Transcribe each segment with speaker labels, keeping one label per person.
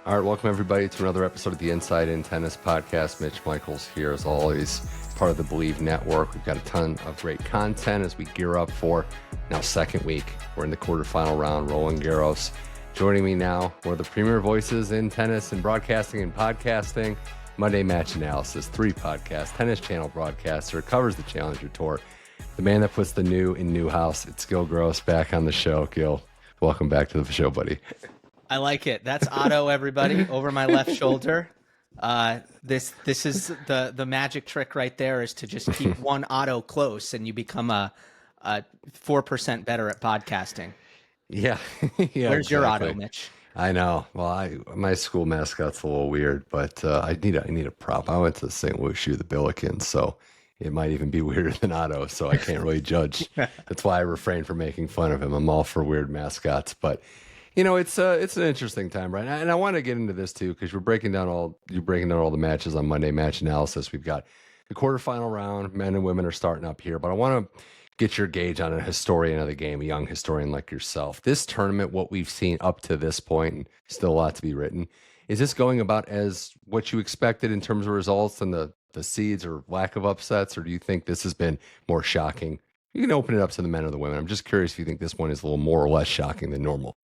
Speaker 1: All right, welcome everybody to another episode of the Inside In Tennis Podcast. Mitch Michals here, as always, part of the Believe Network. We've got a ton of great content as we gear up for now second week. We're in the quarterfinal round, Roland Garros. Joining me now, one of the premier voices in tennis and broadcasting and podcasting, Monday Match Analysis, 3 podcast, Tennis Channel broadcaster, covers the Challenger Tour. The man that puts the new in Newhouse. It's Gill Gross back on the show. Gill, welcome back to the show, buddy.
Speaker 2: I like it. That's Otto, everybody, over my left shoulder. This is the magic trick right there, is to just keep one Otto close and you become a 4% better at podcasting.
Speaker 1: Yeah.
Speaker 2: Where's your Otto, Mitch?
Speaker 1: I know. Well, my school mascot's a little weird, but I need a prop. I went to St. Louis U, the Billikens, so it might even be weirder than Otto, so I can't really judge. That's why I refrain from making fun of him. I'm all for weird mascots, but you know, it's an interesting time, right? And I want to get into this too, because you're breaking down all the matches on Monday Match Analysis. We've got the quarterfinal round. Men and women are starting up here, but I want to get your gauge on a historian of the game, a young historian like yourself. This tournament, what we've seen up to this point, and still a lot to be written, is this going about as what you expected in terms of results and the seeds or lack of upsets, or do you think this has been more shocking? You can open it up to the men or the women. I'm just curious if you think this one is a little more or less shocking than normal.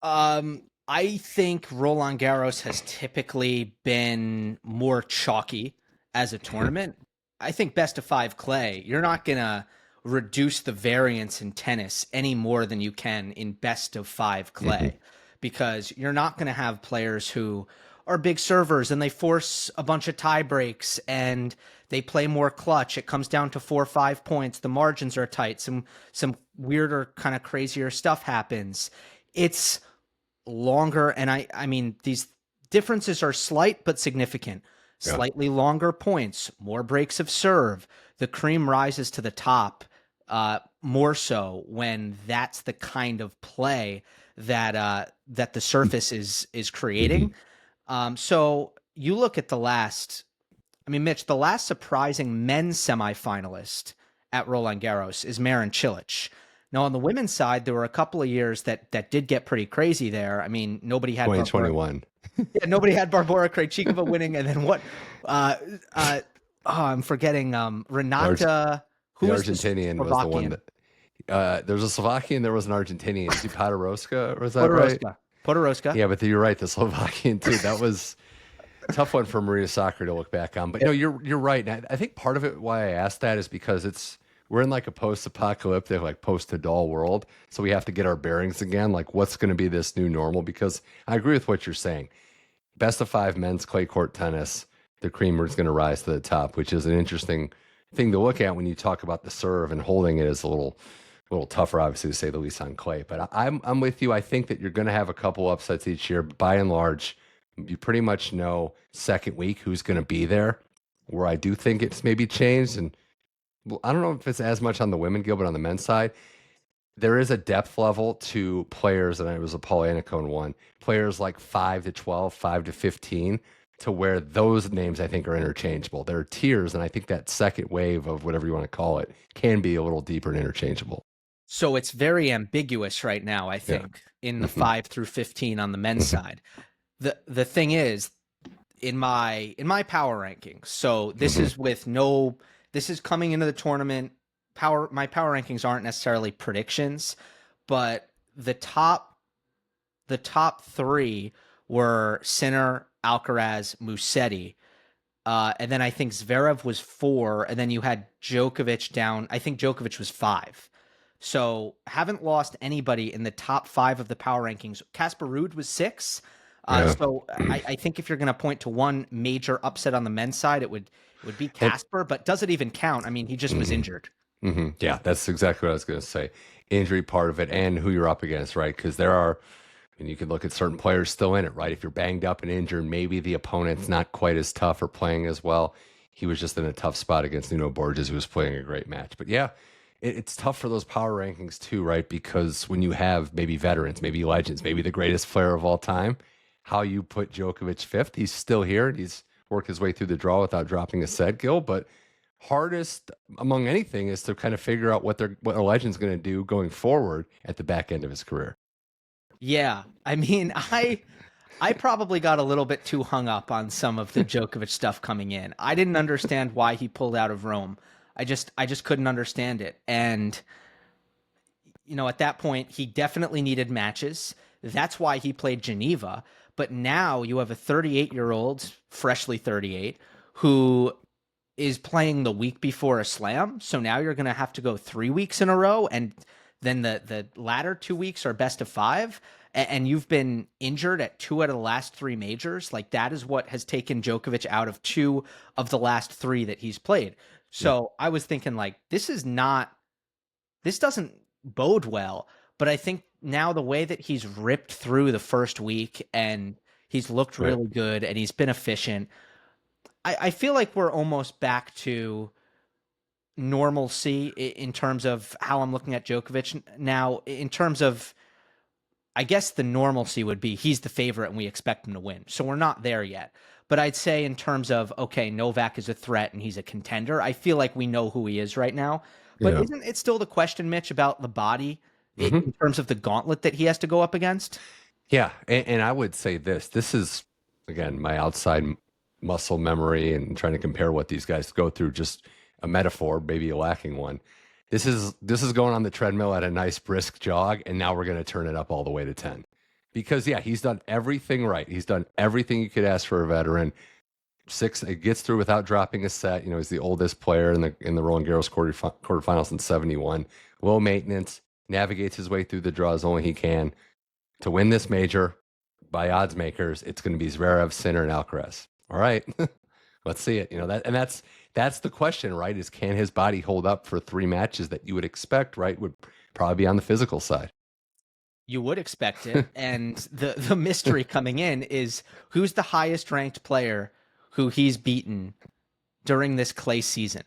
Speaker 2: I think Roland Garros has typically been more chalky as a tournament. I think best of 5 clay, you're not going to reduce the variance in tennis any more than you can in best of 5 clay, because you're not going to have players who are big servers and they force a bunch of tie breaks and they play more clutch. It comes down to 4 or 5 points. The margins are tight. Some weirder, kind of crazier stuff happens. It's longer, and I mean, these differences are slight but significant. Yeah. Slightly longer points, more breaks of serve. The cream rises to the top more so when that's the kind of play that the surface is creating. So you look at the last surprising men's semifinalist at Roland Garros is Marin Cilic. Now, on the women's side, there were a couple of years that did get pretty crazy there. I mean, nobody had
Speaker 1: 2021.
Speaker 2: Nobody had Barbora Krejcikova winning, and then what? I'm forgetting Renata.
Speaker 1: Who was the Argentinian? Was the one that there was a Slovakian, there was an Argentinian. Is he Podoroska? Was that right?
Speaker 2: Podoroska.
Speaker 1: Yeah, but you're right. The Slovakian too. That was a tough one for Maria Soccer to look back on. But no, you're right. And I think part of it why I asked that is because we're in like a post-apocalyptic, like post-Nadal world. So we have to get our bearings again. Like, what's going to be this new normal? Because I agree with what you're saying. Best of 5 men's clay court tennis, the creamer is going to rise to the top, which is an interesting thing to look at when you talk about the serve, and holding it is a little tougher, obviously, to say the least, on clay. But I'm with you. I think that you're going to have a couple upsets each year. But by and large, you pretty much know second week who's going to be there. Where I do think it's maybe changed, and I don't know if it's as much on the women, Gil, but on the men's side, there is a depth level to players, and it was a Paul Annacone one, players like 5 to 12, 5 to 15, to where those names, I think, are interchangeable. There are tiers, and I think that second wave of whatever you want to call it can be a little deeper and interchangeable.
Speaker 2: So it's very ambiguous right now, I think, in the 5 through 15 on the men's side. The thing is, in my power rankings, so this is with no... This is coming into the tournament. My power rankings aren't necessarily predictions, but the top 3 were Sinner, Alcaraz, Musetti. And then I think Zverev was 4, and then you had Djokovic down. I think Djokovic was 5. So haven't lost anybody in the top 5 of the power rankings. Casper Ruud was 6. So I think if you're going to point to one major upset on the men's side, it would be Casper, but does it even count? I mean, he just was injured.
Speaker 1: Yeah, that's exactly what I was going to say. Injury part of it, and who you're up against, right? Because and you can look at certain players still in it, right? If you're banged up and injured, maybe the opponent's not quite as tough or playing as well. He was just in a tough spot against Nuno Borges, who was playing a great match. But yeah, it's tough for those power rankings too, right? Because when you have maybe veterans, maybe legends, maybe the greatest player of all time, how you put Djokovic 5th, he's still here, and he's worked his way through the draw without dropping a set, Gil. But hardest among anything is to kind of figure out what a legend's going to do going forward at the back end of his career.
Speaker 2: Yeah, I mean, I probably got a little bit too hung up on some of the Djokovic stuff coming in. I didn't understand why he pulled out of Rome. I just couldn't understand it. And at that point, he definitely needed matches. That's why he played Geneva. But now you have a 38-year-old, freshly 38, who is playing the week before a slam. So now you're going to have to go 3 weeks in a row. And then the latter 2 weeks are best of 5. And you've been injured at 2 out of the last 3 majors. Like, that is what has taken Djokovic out of 2 of the last 3 that he's played. So I was thinking, like, this doesn't bode well. But I think now the way that he's ripped through the first week and he's looked really good and he's been efficient, I feel like we're almost back to normalcy in terms of how I'm looking at Djokovic now. In terms of, I guess the normalcy would be he's the favorite and we expect him to win. So we're not there yet. But I'd say in terms of, okay, Novak is a threat and he's a contender, I feel like we know who he is right now. But isn't it still the question, Mitch, about the body in terms of the gauntlet that he has to go up against?
Speaker 1: Yeah. And I would say this is, again, my outside muscle memory and trying to compare what these guys go through, just a metaphor, maybe a lacking one. This is going on the treadmill at a nice brisk jog, and now we're going to turn it up all the way to 10. Because, he's done everything right. He's done everything you could ask for a veteran. It gets through without dropping a set. He's the oldest player in the Roland Garros quarterfinals since 71. Low maintenance, navigates his way through the draw as only he can. To win this major, by odds makers, it's going to be Zverev, Sinner, and Alcaraz. All right, let's see it. That's the question, right? Is can his body hold up for 3 matches that you would expect, right? Would probably be on the physical side.
Speaker 2: You would expect it. And the mystery coming in is who's the highest ranked player who he's beaten during this clay season.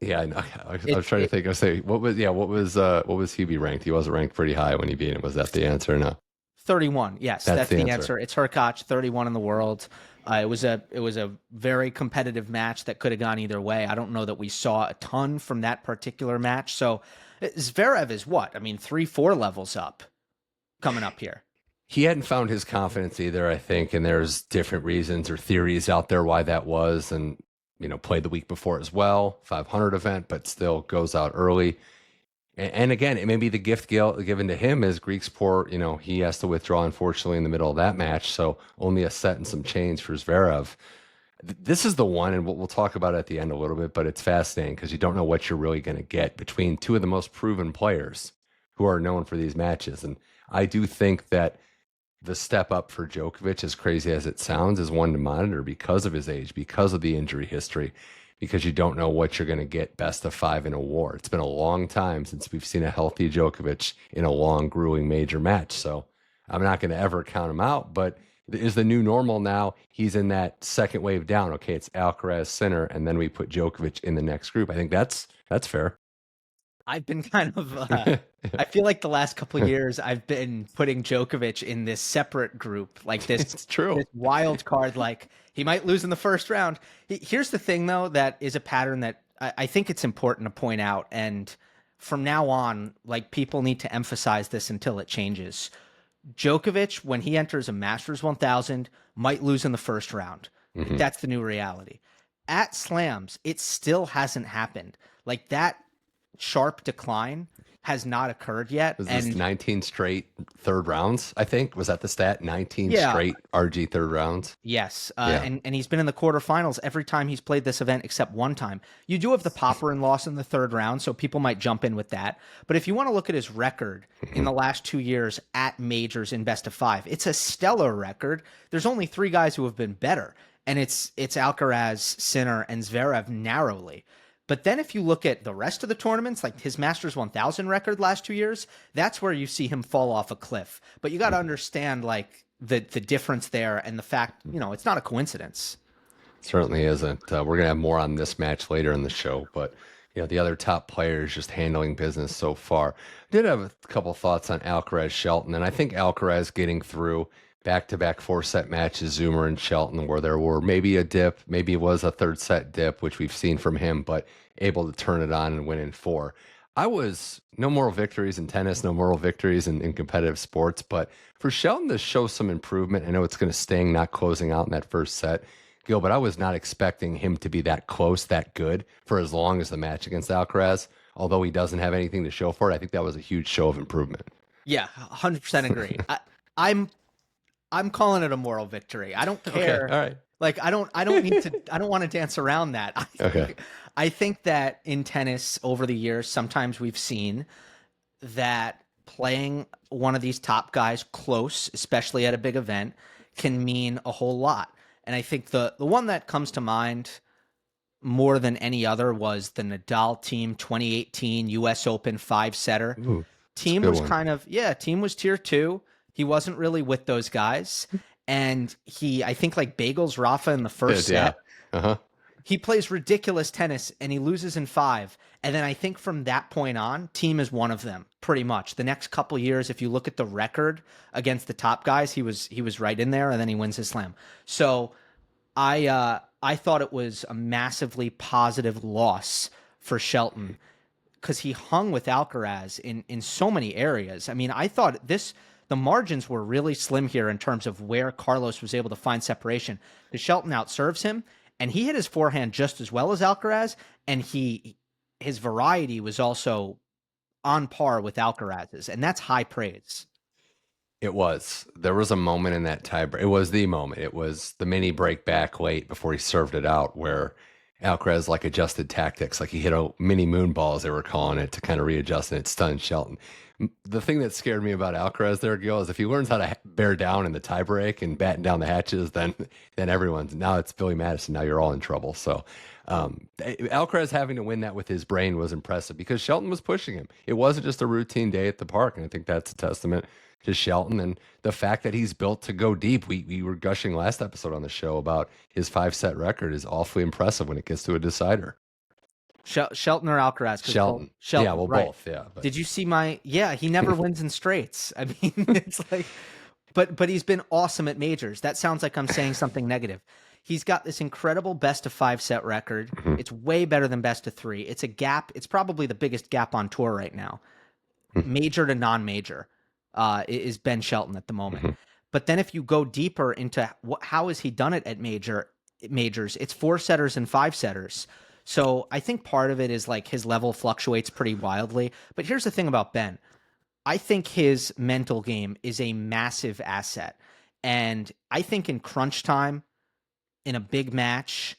Speaker 1: Yeah, I know. I was trying to think. I was saying, what was Hubie ranked? He wasn't ranked pretty high when he beat him. Was that the answer? No.
Speaker 2: 31. Yes, that's the answer. It's Hurkacz, 31 in the world. It was a very competitive match that could have gone either way. I don't know that we saw a ton from that particular match. So Zverev is what? I mean, 3-4 levels up coming up here.
Speaker 1: He hadn't found his confidence either, I think, and there's different reasons or theories out there why that was. And, played the week before as well, 500 event, but still goes out early. And again, it may be the gift given to him as Greek sport. He has to withdraw, unfortunately, in the middle of that match. So only a set and some change for Zverev. This is the one, and we'll talk about it at the end a little bit, but it's fascinating because you don't know what you're really going to get between 2 of the most proven players who are known for these matches. And I do think that the step up for Djokovic, as crazy as it sounds, is one to monitor because of his age, because of the injury history, because you don't know what you're going to get best of 5 in a war. It's been a long time since we've seen a healthy Djokovic in a long, grueling major match. So I'm not going to ever count him out, but is the new normal now. He's in that second wave down. Okay, it's Alcaraz, Sinner, and then we put Djokovic in the next group. I think that's fair.
Speaker 2: I've been kind of, I feel like the last couple of years I've been putting Djokovic in this separate group, like this,
Speaker 1: it's true.
Speaker 2: This wild card, like he might lose in the first round. Here's the thing though, that is a pattern that I think it's important to point out. And from now on, like people need to emphasize this until it changes. Djokovic, when he enters a Masters 1000, might lose in the first round. Mm-hmm. That's the new reality. At slams, it still hasn't happened. Like that sharp decline has not occurred yet.
Speaker 1: Was this 19 straight third rounds, I think? Was that the stat? 19 straight RG third rounds?
Speaker 2: Yes. And he's been in the quarterfinals every time he's played this event except one time. You do have the Popyrin loss in the third round, so people might jump in with that. But if you want to look at his record in the last 2 years at majors in best of 5, it's a stellar record. There's only 3 guys who have been better, and it's Alcaraz, Sinner, and Zverev narrowly. But then if you look at the rest of the tournaments, like his Masters 1000 record last 2 years, that's where you see him fall off a cliff. But you got to understand like the difference there and the fact, it's not a coincidence.
Speaker 1: It certainly isn't. We're going to have more on this match later in the show, but the other top players just handling business so far. I did have a couple thoughts on Alcaraz Shelton, and I think Alcaraz getting through back-to-back 4-set matches, Zoomer and Shelton, where there were maybe a dip, maybe it was a third set dip, which we've seen from him, but able to turn it on and win in 4. I was no moral victories in tennis, no moral victories in competitive sports, but for Shelton to show some improvement, I know it's going to sting not closing out in that first set, Gil, but I was not expecting him to be that close, that good for as long as the match against Alcaraz. Although he doesn't have anything to show for it, I think that was a huge show of improvement.
Speaker 2: Yeah, 100% agree. I'm calling it a moral victory. I don't care.
Speaker 1: Okay, all right.
Speaker 2: Like I don't want to dance around that. I think that in tennis over the years, sometimes we've seen that playing one of these top guys close, especially at a big event, can mean a whole lot. And I think the one that comes to mind more than any other was the Nadal team 2018 US Open 5-setter.
Speaker 1: Ooh,
Speaker 2: Team was team was tier 2. He wasn't really with those guys. And I think like bagels Rafa in the first set.
Speaker 1: Yeah. Uh-huh.
Speaker 2: He plays ridiculous tennis and he loses in 5. And then I think from that point on, team is one of them pretty much. The next couple years, if you look at the record against the top guys, he was right in there, and then he wins his slam. So I thought it was a massively positive loss for Shelton because he hung with Alcaraz in so many areas. I mean, I thought the margins were really slim here in terms of where Carlos was able to find separation. The Shelton outserves him, and he hit his forehand just as well as Alcaraz, and his variety was also on par with Alcaraz's, and that's high praise.
Speaker 1: It was. There was a moment in that tie break. It was the moment. It was the mini break back late before he served it out where Alcaraz like adjusted tactics. Like he hit a mini moon ball, as they were calling it, to kind of readjust, and it stunned Shelton. The thing that scared me about Alcaraz there, Gil, is if he learns how to bear down in the tie break and batten down the hatches, then now it's Billy Madison. Now you're all in trouble. So Alcaraz having to win that with his brain was impressive because Shelton was pushing him. It wasn't just a routine day at the park, and I think that's a testament to Shelton and the fact that he's built to go deep. We were gushing last episode on the show about his 5-set record is awfully impressive when it gets to a decider.
Speaker 2: Shelton or Alcaraz?
Speaker 1: Shelton. Yeah, well, right. Both. Yeah.
Speaker 2: But. Did you see he never wins in straights. I mean, it's like, but he's been awesome at majors. That sounds like I'm saying something negative. He's got this incredible best of 5-set record. Mm-hmm. It's way better than best of 3. It's a gap. It's probably the biggest gap on tour right now. Mm-hmm. Major to non-major is Ben Shelton at the moment. Mm-hmm. But then if you go deeper into how has he done it at majors, it's 4-setters and 5-setters. So I think part of it is like his level fluctuates pretty wildly. But here's the thing about Ben. I think his mental game is a massive asset. And I think in crunch time, in a big match,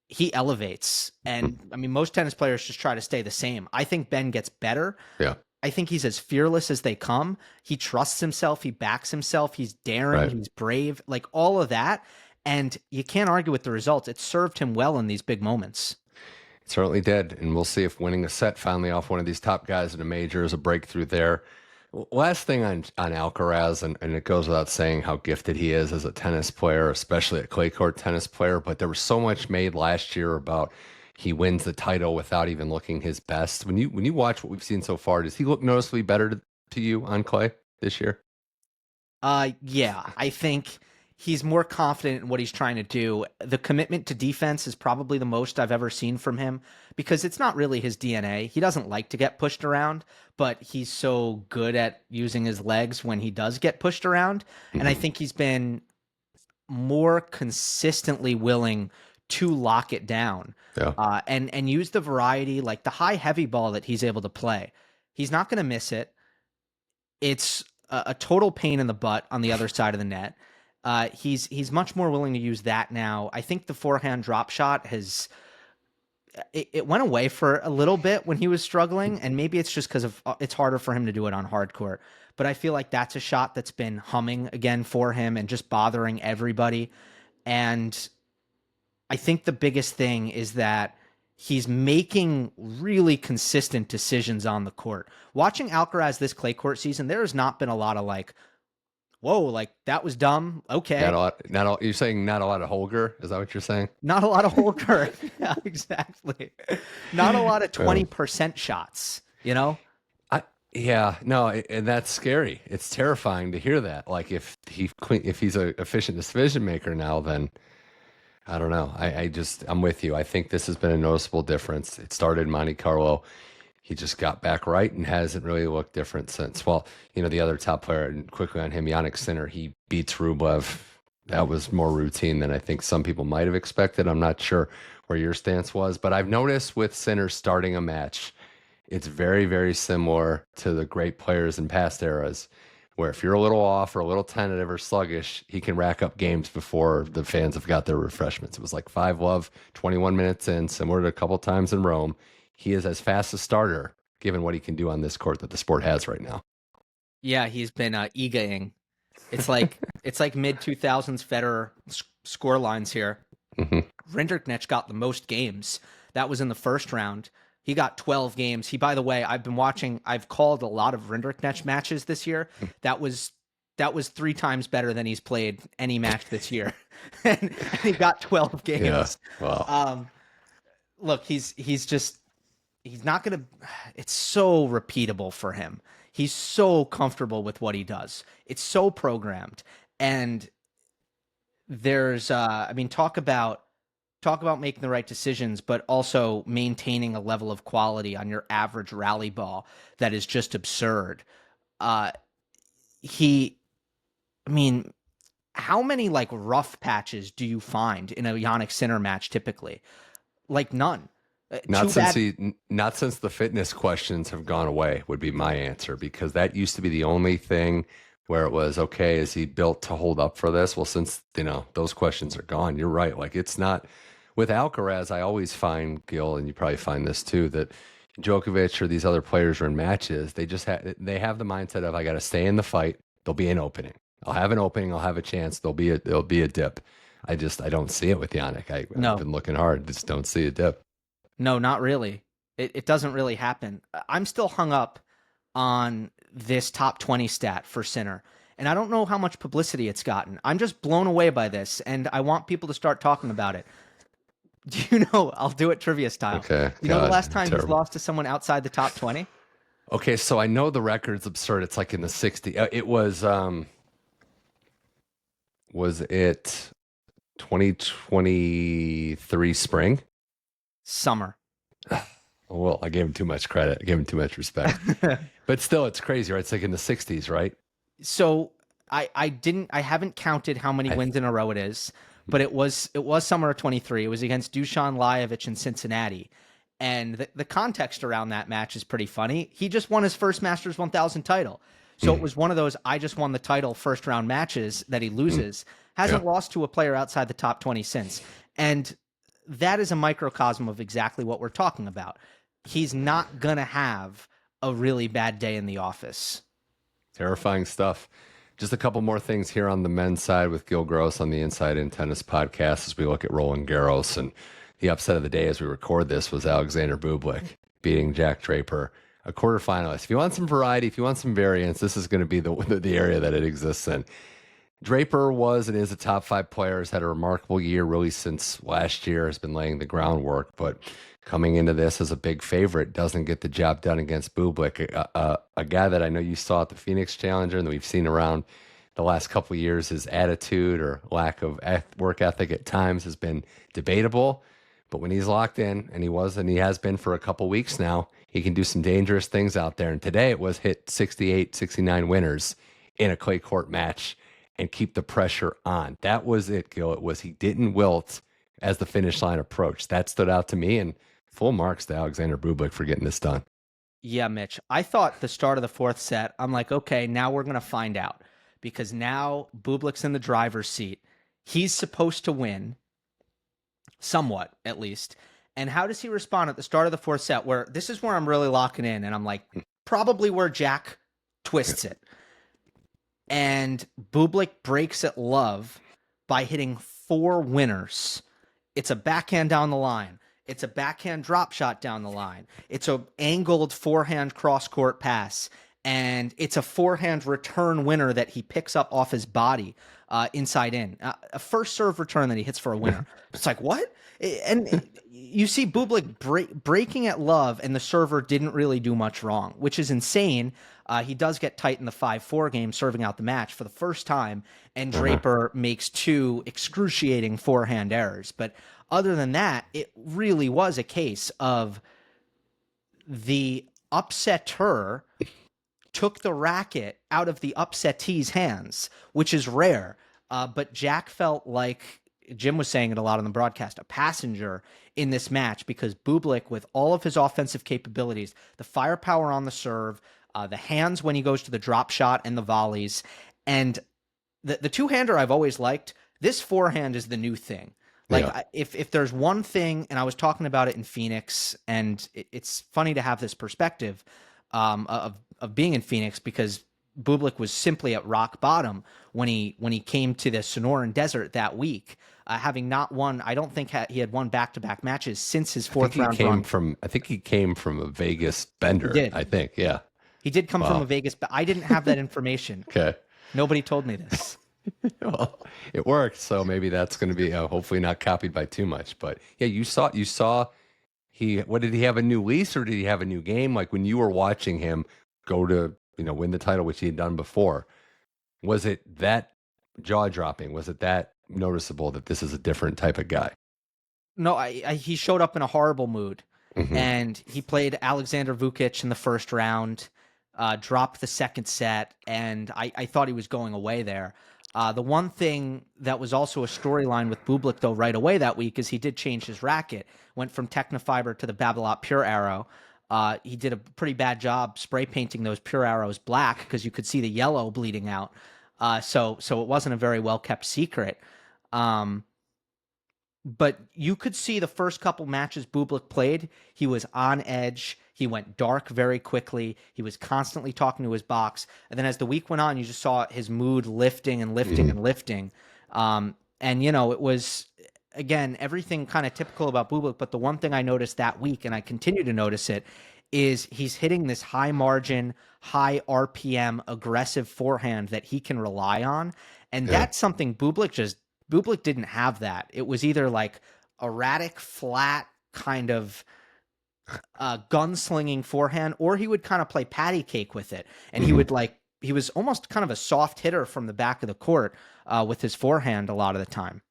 Speaker 2: he elevates. And I mean, most tennis players just try to stay the same. I think Ben gets better.
Speaker 1: Yeah.
Speaker 2: I think he's as fearless as they come. He trusts himself. He backs himself. He's daring. Right. He's brave, like all of that. And you can't argue with the results. It served him well in these big moments.
Speaker 1: It certainly did. And we'll see if winning a set finally off one of these top guys in a major is a breakthrough there. Last thing on Alcaraz, and it goes without saying how gifted he is as a tennis player, especially a clay court tennis player, but there was so much made last year about he wins the title without even looking his best. When you watch what we've seen so far, does he look noticeably better to you on clay this year?
Speaker 2: Yeah, I think he's more confident in what he's trying to do. The commitment to defense is probably the most I've ever seen from him because it's not really his DNA. He doesn't like to get pushed around, but he's so good at using his legs when he does get pushed around. Mm-hmm. And I think he's been more consistently willing to lock it down. Yeah. And use the variety, like the high heavy ball that he's able to play. He's not going to miss it. It's a total pain in the butt on the other side of the net. He's much more willing to use that now. I think the forehand drop shot it went away for a little bit when he was struggling, and maybe it's just because it's harder for him to do it on hard court. But I feel like that's a shot that's been humming again for him and just bothering everybody. And I think the biggest thing is that he's making really consistent decisions on the court. Watching Alcaraz this clay court season, there has not been a lot of like, whoa, like that was dumb. Okay.
Speaker 1: You're saying not a lot of Holger? Is that what you're saying?
Speaker 2: Not a lot of Holger. Yeah, exactly. Not a lot of 20% shots, you know?
Speaker 1: And that's scary. It's terrifying to hear that. Like if he's an efficient decision maker now, then I don't know. I'm with you. I think this has been a noticeable difference. It started in Monte Carlo. he just got back right and hasn't really looked different since. Well, the other top player, and quickly on him, Jannik Sinner, he beats Rublev. That was more routine than I think some people might have expected. I'm not sure where your stance was, but I've noticed with Sinner starting a match, it's very, very similar to the great players in past eras, where if you're a little off or a little tentative or sluggish, he can rack up games before the fans have got their refreshments. It was like 5-love, 21 minutes in, similar to a couple times in Rome. He is as fast a starter, given what he can do on this court that the sport has right now.
Speaker 2: Yeah, he's been Iga-ing. It's like mid 2000s Federer score lines here. Rinderknecht got the most games. That was in the first round. He got 12 games. By the way, I've called a lot of Rinderknecht matches this year. That was 3 times better than he's played any match this year. and he got 12 games.
Speaker 1: Yeah. Wow.
Speaker 2: Look, he's not going to, it's so repeatable for him. He's so comfortable with what he does. It's so programmed. And there's, talk about making the right decisions, but also maintaining a level of quality on your average rally ball that is just absurd. How many like rough patches do you find in a Jannik Sinner match typically? Like none.
Speaker 1: Not since the fitness questions have gone away would be my answer, because that used to be the only thing where it was, okay, is he built to hold up for this? Well, since, those questions are gone, you're right. Like, it's not with Alcaraz. I always find, Gill, and you probably find this too, that Djokovic or these other players are in matches. They just they have the mindset of, I got to stay in the fight. There'll be an opening. I'll have an opening. I'll have a chance. There'll be a dip. I don't see it with Jannik. I've been looking hard. Just don't see a dip.
Speaker 2: No, not really. It doesn't really happen. I'm still hung up on this top 20 stat for Sinner, and I don't know how much publicity it's gotten. I'm just blown away by this, and I want people to start talking about it. Do you know? I'll do it trivia style.
Speaker 1: Okay.
Speaker 2: You know the last time he's lost to someone outside the top 20?
Speaker 1: Okay, so I know the record's absurd. It's like in the 60s. It was it 2023 spring?
Speaker 2: Summer.
Speaker 1: Well, I gave him too much credit. I gave him too much respect. But still, it's crazy, right? It's like in the 60s, right?
Speaker 2: So I haven't counted how many wins in a row it is, but it was summer of 23. It was against Dusan Lajovic in Cincinnati. And the context around that match is pretty funny. He just won his first Masters 1000 title. So it was one of those, I just won the title first round matches that he loses. Hasn't lost to a player outside the top 20 since. And that is a microcosm of exactly what we're talking about. He's not going to have a really bad day in the office.
Speaker 1: Terrifying stuff. Just a couple more things here on the men's side with Gill Gross on the Inside In Tennis podcast as we look at Roland Garros. And the upset of the day as we record this was Alexander Bublik beating Jack Draper, a quarterfinalist. If you want some variety, if you want some variance, this is going to be the area that it exists in. Draper was and is a top 5 player, has had a remarkable year really since last year, has been laying the groundwork, but coming into this as a big favorite, doesn't get the job done against Bublik, a guy that I know you saw at the Phoenix Challenger and that we've seen around the last couple of years. His attitude or lack of work ethic at times has been debatable, but when he's locked in, and he has been for a couple weeks now, he can do some dangerous things out there. And today it was hit 68, 69 winners in a clay court match and keep the pressure on. That was it, Gil. It was he didn't wilt as the finish line approached. That stood out to me, and full marks to Alexander Bublik for getting this done.
Speaker 2: Yeah, Mitch. I thought the start of the 4th set, I'm like, okay, now we're going to find out. Because now Bublik's in the driver's seat. He's supposed to win, somewhat at least. And how does he respond at the start of the 4th set, where this is where I'm really locking in, and I'm like, probably where Jack twists it. And Bublik breaks at love by hitting 4 winners. It's a backhand down the line. It's a backhand drop shot down the line. It's a angled forehand cross-court pass. And it's a forehand return winner that he picks up off his body inside in. A first serve return that he hits for a winner. It's like, what? And you see Bublik breaking at love, and the server didn't really do much wrong, which is insane. He does get tight in the 5-4 game, serving out the match for the first time, and Draper makes 2 excruciating forehand errors. But other than that, it really was a case of the upsetter took the racket out of the upsettee's hands, which is rare. But Jack felt like, Jim was saying it a lot on the broadcast, a passenger in this match because Bublik, with all of his offensive capabilities, the firepower on the serve, the hands when he goes to the drop shot and the volleys, and the two-hander I've always liked, this forehand is the new thing. Like,
Speaker 1: Yeah.
Speaker 2: if there's one thing, and I was talking about it in Phoenix, and it's funny to have this perspective of being in Phoenix because Bublik was simply at rock bottom when he came to the Sonoran Desert that week, having not won. I don't think he had won back-to-back matches since his fourth round run.
Speaker 1: I think he came from a Vegas bender.
Speaker 2: He did.
Speaker 1: I think, yeah.
Speaker 2: He did come from
Speaker 1: Wow.
Speaker 2: a Vegas, but I didn't have that information.
Speaker 1: Okay.
Speaker 2: Nobody told me this.
Speaker 1: Well, it worked, so maybe that's going to be hopefully not copied by too much. But yeah, you saw what did he have, a new lease or did he have a new game? Like when you were watching him go to win the title, which he had done before, was it that jaw dropping? Was it that noticeable that this is a different type of guy?
Speaker 2: No, he showed up in a horrible mood,
Speaker 1: Mhm.
Speaker 2: and he played Alexander Vukic in the first round, dropped the second set, and I thought he was going away there. The one thing that was also a storyline with Bublik, though, right away that week is he did change his racket, went from Technofiber to the Babolat Pure Arrow. He did a pretty bad job spray painting those Pure Arrows black because you could see the yellow bleeding out. So it wasn't a very well-kept secret. But you could see the first couple matches Bublik played, he was on edge. He went dark very quickly. He was constantly talking to his box. And then as the week went on, you just saw his mood lifting and lifting and lifting. And, it was, again, everything kind of typical about Bublik. But the one thing I noticed that week, and I continue to notice it, is he's hitting this high margin, high RPM, aggressive forehand that he can rely on. And that's something Bublik didn't have that. It was either like erratic, flat, kind of gunslinging forehand, or he would kind of play patty cake with it. And he was almost kind of a soft hitter from the back of the court with his forehand a lot of the time.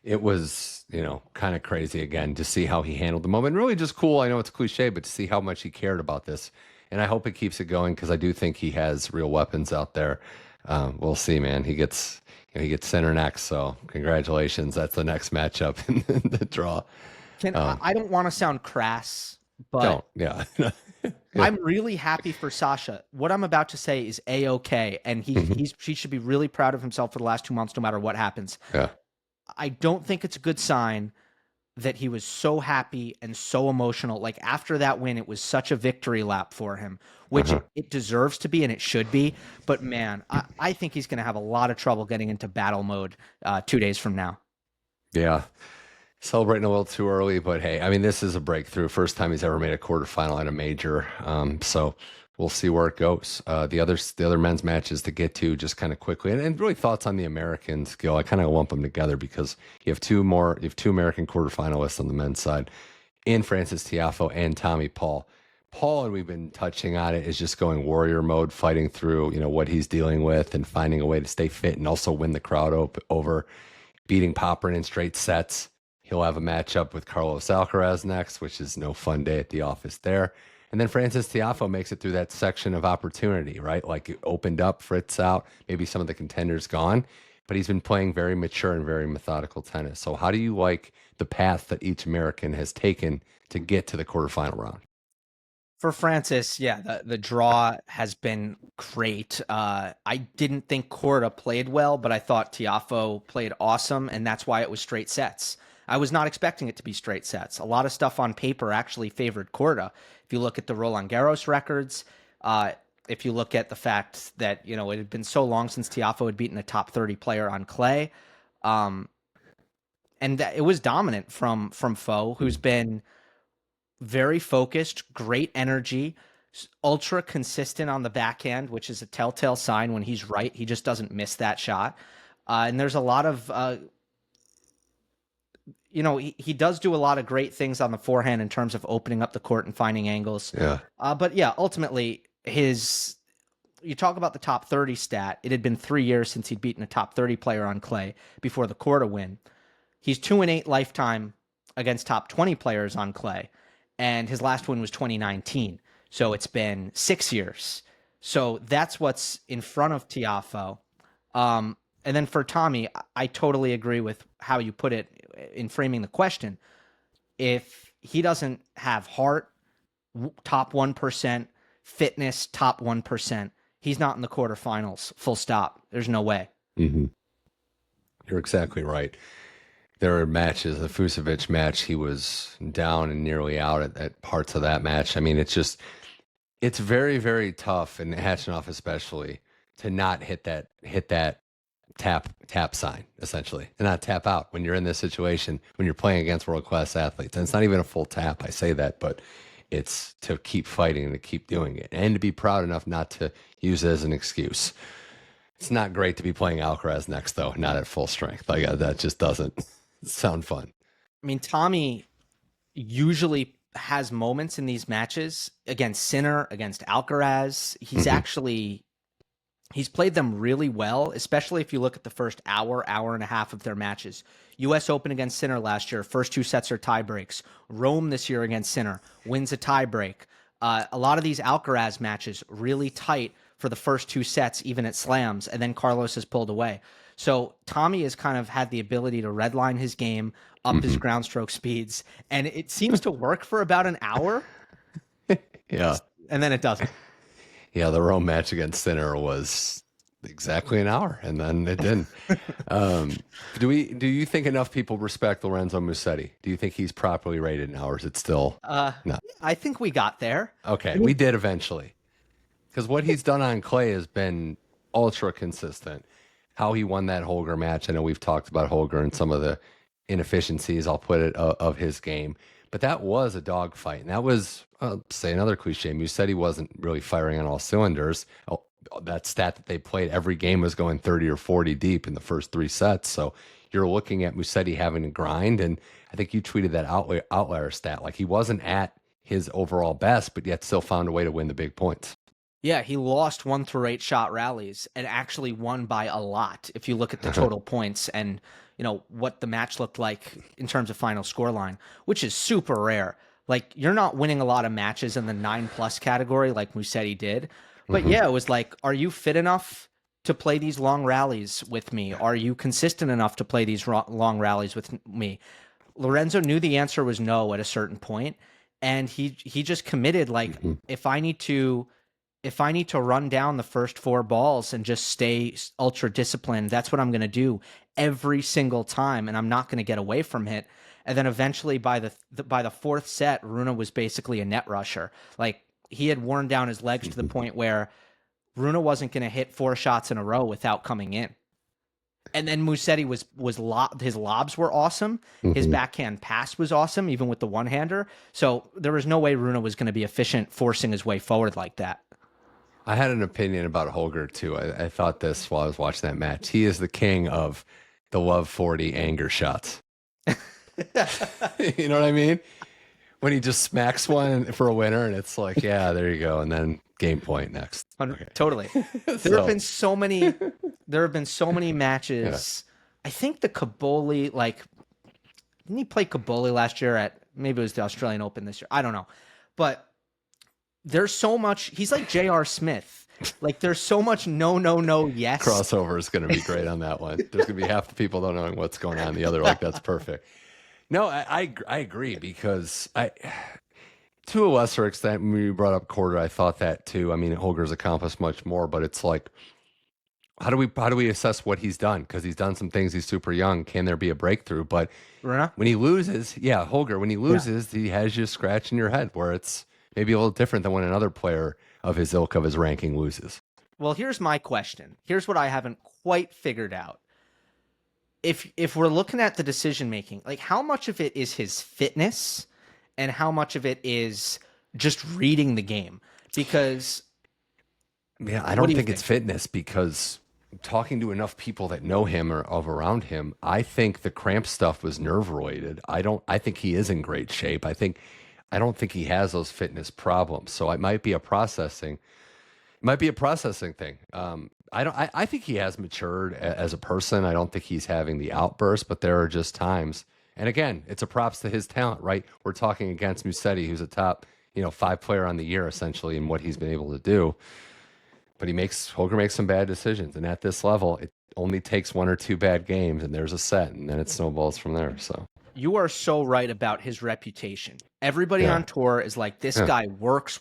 Speaker 1: It was, kind of crazy again to see how he handled the moment. Really just cool. I know it's cliche, but to see how much he cared about this. And I hope it keeps it going because I do think he has real weapons out there. We'll see, man. He gets Sinner next, so congratulations. That's the next matchup in the draw.
Speaker 2: I don't want to sound crass, but
Speaker 1: yeah.
Speaker 2: I'm really happy for Sasha. What I'm about to say is A-okay, and he should be really proud of himself for the last 2 months, no matter what happens.
Speaker 1: Yeah.
Speaker 2: I don't think it's a good sign that he was so happy and so emotional. Like after that win, it was such a victory lap for him, which it deserves to be and it should be. But man, I think he's going to have a lot of trouble getting into battle mode 2 days from now.
Speaker 1: Yeah. Celebrating a little too early, but hey, I mean, this is a breakthrough. First time he's ever made a quarterfinal at a major. So we'll see where it goes. The other men's matches to get to just kind of quickly, and really thoughts on the Americans, Gill. I kind of lump them together because you have two American quarterfinalists on the men's side, in Frances Tiafoe and Tommy Paul. Paul, and we've been touching on it, is just going warrior mode, fighting through what he's dealing with and finding a way to stay fit and also win the crowd over, beating Popperin in straight sets. He'll have a matchup with Carlos Alcaraz next, which is no fun day at the office there. And then Frances Tiafoe makes it through that section of opportunity, right? Like it opened up, Fritz out, maybe some of the contenders gone, but he's been playing very mature and very methodical tennis. So how do you like the path that each American has taken to get to the quarterfinal round?
Speaker 2: For Frances, yeah, the draw has been great. I didn't think Korda played well, but I thought Tiafoe played awesome, and that's why it was straight sets. I was not expecting it to be straight sets. A lot of stuff on paper actually favored Korda. If you look at the Roland Garros records, if you look at the fact that, it had been so long since Tiafoe had beaten a top 30 player on clay, and it was dominant from Foe, who's been very focused, great energy, ultra consistent on the backhand, which is a telltale sign when he's right. He just doesn't miss that shot. And there's a lot of... he does do a lot of great things on the forehand in terms of opening up the court and finding angles.
Speaker 1: Yeah.
Speaker 2: But yeah, ultimately, you talk about the top 30 stat. It had been 3 years since he'd beaten a top 30 player on clay before the Korda win. He's 2-8 lifetime against top 20 players on clay, and his last win was 2019. So it's been 6 years. So that's what's in front of Tiafoe. And then for Tommy, I totally agree with how you put it in framing the question. If he doesn't have heart, top 1%, fitness, top 1%, he's not in the quarterfinals, full stop. There's no way.
Speaker 1: Mm-hmm. You're exactly right. There are matches, the Fucsovics match, he was down and nearly out at parts of that match. I mean, it's very, very tough, and Khachanov especially, to not hit that tap sign, essentially, and not tap out when you're in this situation, when you're playing against world-class athletes. And it's not even a full tap, I say that, but it's to keep fighting and to keep doing it, and to be proud enough not to use it as an excuse. It's not great to be playing Alcaraz next, though, not at full strength. Like, that just doesn't sound fun.
Speaker 2: I mean, Tommy usually has moments in these matches against Sinner, against Alcaraz. He's played them really well, especially if you look at the first hour and a half of their matches. U.S. Open against Sinner last year, first 2 sets are tie breaks. Rome this year against Sinner, wins a tie break. A lot of these Alcaraz matches really tight for the first 2 sets, even at slams, and then Carlos has pulled away. So Tommy has kind of had the ability to redline his game, up his ground stroke speeds, and it seems to work for about an hour.
Speaker 1: Yeah.
Speaker 2: And then it doesn't.
Speaker 1: Yeah, the Rome match against Sinner was exactly an hour, and then it didn't. Do you think enough people respect Lorenzo Musetti? Do you think he's properly rated now, or is it still no?
Speaker 2: I think we got there.
Speaker 1: Okay, we did eventually. Because what he's done on clay has been ultra consistent. How he won that Holger match, I know we've talked about Holger and some of the inefficiencies, I'll put it, of his game. But that was a dogfight. And that was, say another cliche, Musetti wasn't really firing on all cylinders. Oh, that stat that they played, every game was going 30 or 40 deep in the first 3 sets. So you're looking at Musetti having to grind. And I think you tweeted that outlier stat. Like, he wasn't at his overall best, but yet still found a way to win the big points.
Speaker 2: Yeah, he lost 1 through 8 shot rallies and actually won by a lot. If you look at the total points and what the match looked like in terms of final scoreline, which is super rare. Like, you're not winning a lot of matches in the 9+ category like Musetti did. But yeah, it was like, are you fit enough to play these long rallies with me? Are you consistent enough to play these long rallies with me? Lorenzo knew the answer was no at a certain point, and he just committed, like, if I need to run down the first 4 balls and just stay ultra disciplined, that's what I'm going to do every single time, and I'm not going to get away from it. And then eventually by the 4th set, Rune was basically a net rusher. Like, he had worn down his legs to the point where Rune wasn't going to hit 4 shots in a row without coming in. And then Musetti his lobs were awesome. His backhand pass was awesome, even with the one-hander. So there was no way Rune was going to be efficient forcing his way forward like that.
Speaker 1: I had an opinion about Holger, too. I thought this while I was watching that match. He is the king of the love 40 anger shots. You know what I mean? When he just smacks one for a winner, and it's like, yeah, there you go. And then game point next.
Speaker 2: Okay. Totally. There have been so many matches. Yeah. I think the Caboli, didn't he play Caboli last year at, maybe it was the Australian Open this year? I don't know. But there's so much, he's like J.R. Smith. Like, there's so much no, yes.
Speaker 1: Crossover is going to be great on that one. There's going to be half the people don't know what's going on. The other, like, that's perfect. No, I agree, because to a lesser extent, when you brought up Quarter, I thought that too. I mean, Holger's accomplished much more, but it's like, how do we assess what he's done? Because he's done some things. He's super young. Can there be a breakthrough? But when he loses, Holger, when he loses, he has you scratching your head, where it's maybe a little different than when another player of his ilk, of his ranking, loses.
Speaker 2: Well, here's my question. Here's what I haven't quite figured out. If we're looking at the decision making, like, how much of it is his fitness and how much of it is just reading the game? Because
Speaker 1: I don't think it's fitness, because talking to enough people that know him or of around him, I think the cramp stuff was nerve related. I think he is in great shape. I don't think he has those fitness problems. So it might be a processing thing. I think he has matured as a person. I don't think he's having the outburst, but there are just times. And again, it's a props to his talent, right? We're talking against Musetti, who's a top 5-player on the year essentially in what he's been able to do. But Holger makes some bad decisions, and at this level, it only takes 1 or 2 bad games, and there's a set, and then it snowballs from there. So
Speaker 2: you are so right about his reputation. Everybody on tour is like, this guy works.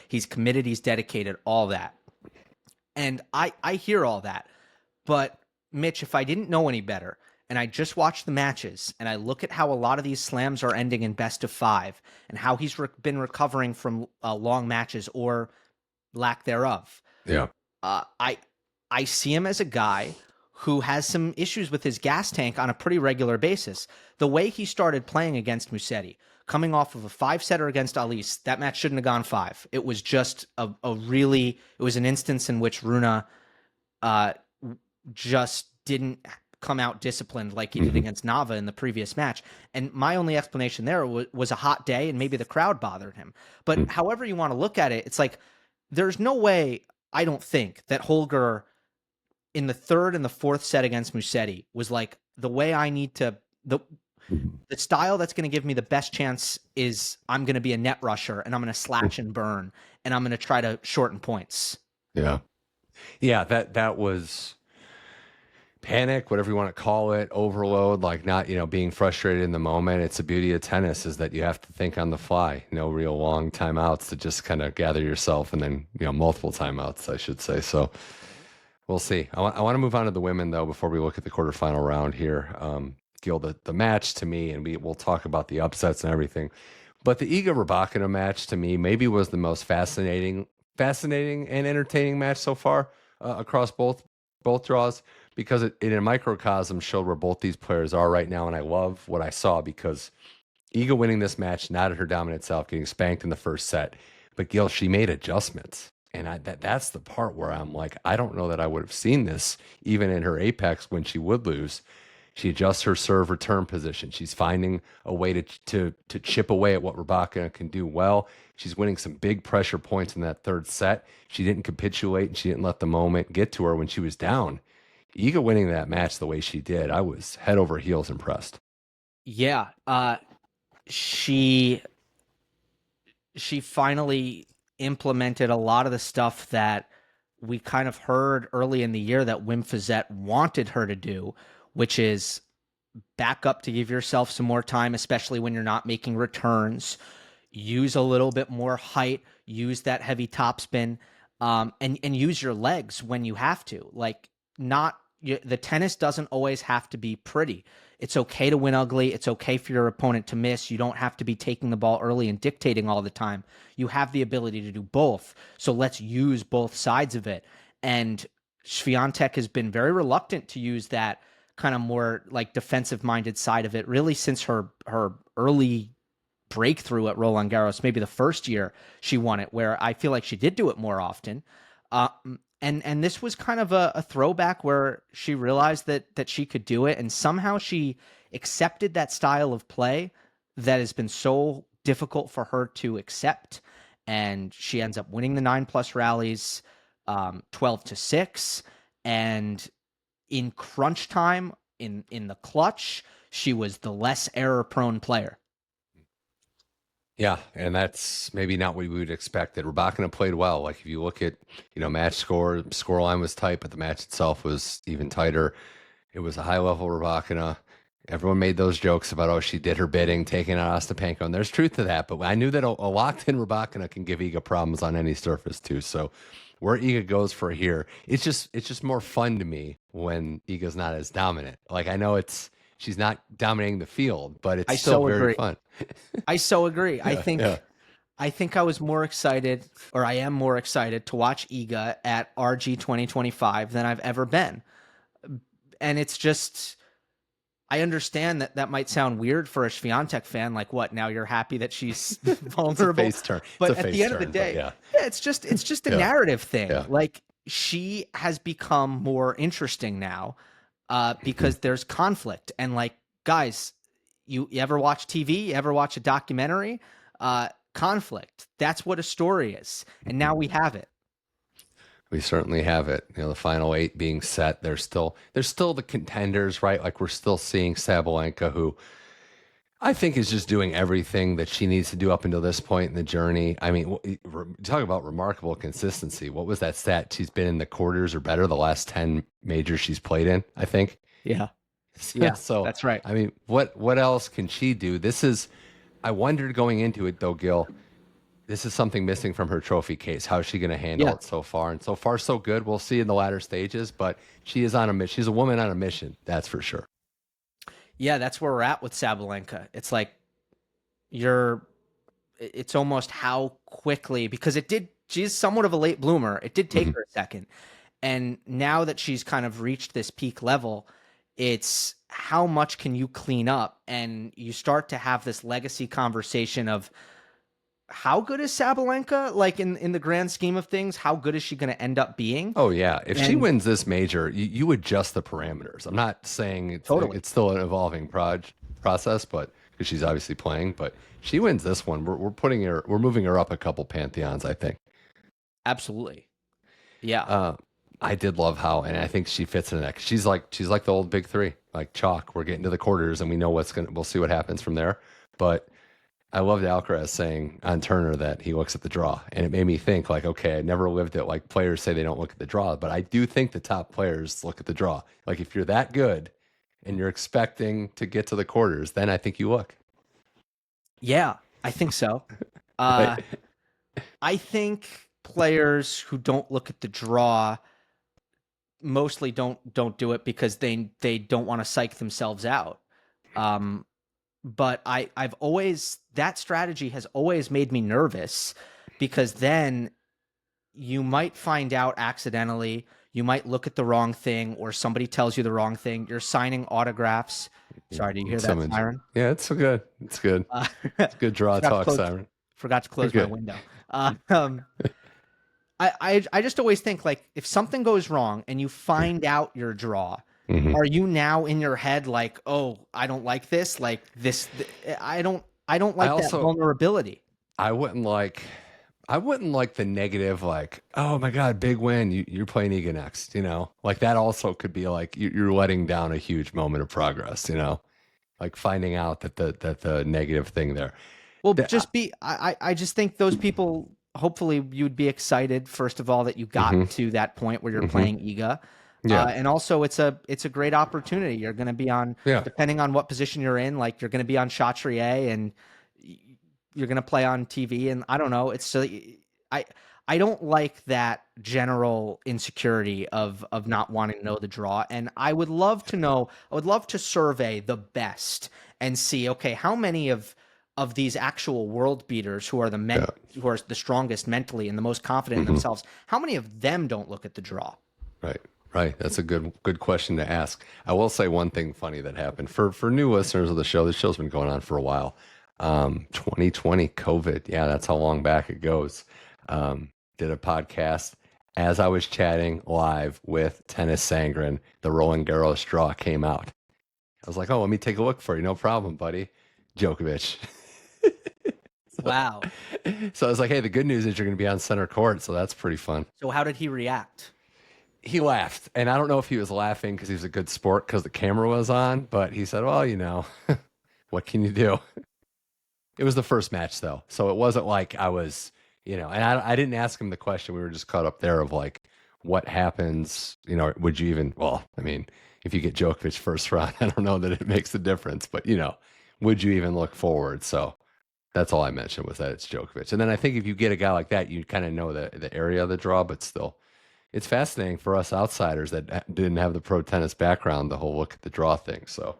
Speaker 2: He's committed, he's dedicated, all that. And I hear all that. But Mitch, if I didn't know any better, and I just watched the matches, and I look at how a lot of these slams are ending in best of 5, and how he's been recovering from long matches or lack thereof.
Speaker 1: Yeah.
Speaker 2: I see him as a guy who has some issues with his gas tank on a pretty regular basis. The way he started playing against Musetti, coming off of a 5-setter against Alice, that match shouldn't have gone 5. It was just it was an instance in which Rune just didn't come out disciplined like he did against Nava in the previous match. And my only explanation there was a hot day and maybe the crowd bothered him. But however you want to look at it, it's like, there's no way, I don't think, that Holger in the 3rd and the 4th set against Musetti was like, the way I need to, the style that's going to give me the best chance is I'm going to be a net rusher and I'm going to slash and burn and I'm going to try to shorten points.
Speaker 1: Yeah. Yeah, that was panic, whatever you want to call it, overload, like not, being frustrated in the moment. It's the beauty of tennis is that you have to think on the fly, no real long timeouts to just kind of gather yourself, and then, multiple timeouts, I should say. So we'll see. I want to move on to the women, though, before we look at the quarterfinal round here. Gill, the match to me, and we'll talk about the upsets and everything, but the Iga Rybakina match to me maybe was the most fascinating and entertaining match so far across both draws, because it in a microcosm showed where both these players are right now, and I love what I saw, because Iga winning this match, not at her dominant self, getting spanked in the first set, but Gill, she made adjustments. And that's the part where I'm like, I don't know that I would have seen this even in her apex when she would lose. She adjusts her serve return position. She's finding a way to chip away at what Rybakina can do well. She's winning some big pressure points in that 3rd set. She didn't capitulate, and she didn't let the moment get to her when she was down. Iga winning that match the way she did, I was head over heels impressed.
Speaker 2: Yeah. She finally implemented a lot of the stuff that we kind of heard early in the year that Wim Fizette wanted her to do, which is back up to give yourself some more time, especially when you're not making returns. Use a little bit more height, use that heavy topspin, and use your legs when you have to. Like, the tennis doesn't always have to be pretty. It's okay to win ugly. It's okay for your opponent to miss. You don't have to be taking the ball early and dictating all the time. You have the ability to do both. So let's use both sides of it. And Swiatek has been very reluctant to use that kind of more like defensive-minded side of it, really since her early breakthrough at Roland Garros, maybe the first year she won it, where I feel like she did do it more often. And this was kind of a throwback where she realized that she could do it, and somehow she accepted that style of play that has been so difficult for her to accept, and she ends up winning the 9+ rallies, 12-6, and in crunch time, in the clutch, she was the less error-prone player.
Speaker 1: Yeah, and that's maybe not what we would expect. That Rybakina played well. Like if you look at, match scoreline was tight, but the match itself was even tighter. It was a high-level Rybakina. Everyone made those jokes about, she did her bidding, taking out Ostapenko, and there's truth to that. But I knew that a locked-in Rybakina can give Iga problems on any surface too. So where Iga goes for here, it's just more fun to me when Iga's not as dominant. Like I know she's not dominating the field, but it's still very fun.
Speaker 2: I so agree. Yeah, I think I was more excited, or I am more excited to watch Iga at RG 2025 than I've ever been. And it's just, I understand that might sound weird for a Swiatek fan. Like, what? Now you're happy that she's vulnerable?
Speaker 1: It's a face turn.
Speaker 2: But at the end of the day, it's just a narrative thing. Yeah. Like, she has become more interesting now because there's conflict. And like, guys, you ever watch TV? You ever watch a documentary? Conflict. That's what a story is. And now we have it.
Speaker 1: We certainly have it. The final 8 being set. There's still the contenders, right? Like we're still seeing Sabalenka, who I think is just doing everything that she needs to do up until this point in the journey. I mean, talk about remarkable consistency. What was that stat? She's been in the quarters or better the last 10 majors she's played in, I think.
Speaker 2: Yeah. Yeah,
Speaker 1: So,
Speaker 2: that's right.
Speaker 1: I mean, what else can she do? I wondered going into it though, Gil, this is something missing from her trophy case. How is she going to handle
Speaker 2: Yeah.
Speaker 1: it so far? And so far, so good. We'll see in the latter stages, but she is on a mission. She's a woman on a mission. That's for sure.
Speaker 2: Yeah, that's where we're at with Sabalenka. It's like it's almost how quickly, because she's somewhat of a late bloomer. It did take her a second. And now that she's kind of reached this peak level, it's how much can you clean up? And you start to have this legacy conversation of how good is Sabalenka? Like in the grand scheme of things, how good is she going to end up being?
Speaker 1: Oh yeah, if she wins this major, you adjust the parameters. I'm not saying it's still an evolving process, but because she's obviously playing. But she wins this one, we're moving her up a couple pantheons, I think.
Speaker 2: Absolutely, yeah.
Speaker 1: I did love how, and I think she fits in that. She's like the old big three, like chalk. We're getting to the quarters, and we know we'll see what happens from there. But I loved Alcaraz saying on Turner that he looks at the draw, and it made me think like, okay, I never lived it. Like players say they don't look at the draw, but I do think the top players look at the draw. Like if you're that good and you're expecting to get to the quarters, then I think you look.
Speaker 2: Yeah, I think so.
Speaker 1: Right.
Speaker 2: I think players who don't look at the draw mostly don't do it because they don't want to psych themselves out. But I've always, that strategy has always made me nervous, because then you might find out accidentally, you might look at the wrong thing, or somebody tells you the wrong thing. You're signing autographs. Sorry, do you hear that siren?
Speaker 1: Yeah, it's so good. It's good. It's good draw talk, siren.
Speaker 2: Forgot to close my window. I just always think, like, if something goes wrong and you find out your draw, are you now in your head like, oh, I don't like this, like this? I don't like that vulnerability.
Speaker 1: I wouldn't like the negative, like, oh my God, big win. You're playing Iga next, like that also could be like you're letting down a huge moment of progress, like finding out that the negative thing there.
Speaker 2: Well, I just think those people, hopefully you'd be excited, first of all, that you got to that point where you're playing Iga. Yeah. And also it's a great opportunity. You're going to be on, depending on what position you're in, like you're going to be on Chatrier and you're going to play on TV. And I don't know, I don't like that general insecurity of not wanting to know the draw. And I would love to survey the best and see, okay, how many of these actual world beaters who are who are the strongest mentally and the most confident in themselves, how many of them don't look at the draw?
Speaker 1: Right. That's a good question to ask. I will say one thing funny that happened for new listeners of the show. The show's been going on for a while. 2020 COVID. Yeah, that's how long back it goes. Did a podcast as I was chatting live with Tennis Sangren. The Roland Garros draw came out. I was like, oh, let me take a look for you. No problem, buddy. Djokovic.
Speaker 2: Wow.
Speaker 1: So I was like, hey, the good news is you're going to be on center court. So that's pretty fun.
Speaker 2: So how did he react?
Speaker 1: He laughed. And I don't know if he was laughing because he was a good sport because the camera was on, but he said, well, what can you do? It was the first match though. So it wasn't like I was, and I didn't ask him the question. We were just caught up there of like, what happens, would you even, if you get Djokovic first round, I don't know that it makes a difference, but would you even look forward? So that's all I mentioned was that it's Djokovic. And then I think if you get a guy like that, you kind of know the area of the draw, but still it's fascinating for us outsiders that didn't have the pro tennis background, the whole look at the draw thing. So,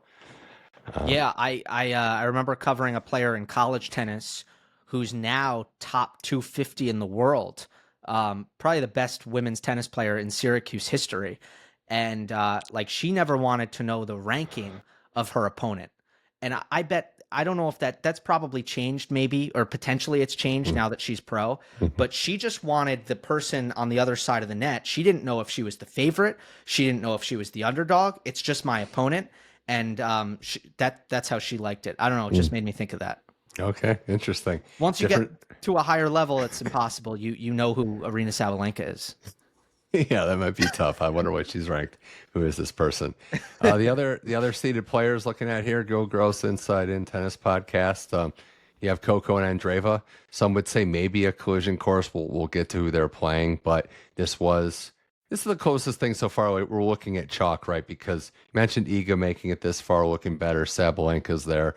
Speaker 2: yeah, I remember covering a player in college tennis who's now top 250 in the world, probably the best women's tennis player in Syracuse history. And like she never wanted to know the ranking of her opponent. And I don't know if that's probably changed maybe, or potentially it's changed now that she's pro, but she just wanted the person on the other side of the net. She didn't know if she was the favorite. She didn't know if she was the underdog. It's just my opponent. And that's how she liked it. I don't know. It just made me think of that.
Speaker 1: Okay. Interesting.
Speaker 2: Once you get to a higher level, it's impossible. You know who Aryna Sabalenka is.
Speaker 1: Yeah, that might be tough. I wonder what she's ranked. Who is this person? The other seeded players looking at here, Gill Gross Inside In Tennis Podcast. You have Coco and Andreeva. Some would say maybe a collision course. We'll get to who they're playing, but this is the closest thing so far. We're looking at chalk, right? Because you mentioned Iga making it this far, looking better. Sabalenka's there.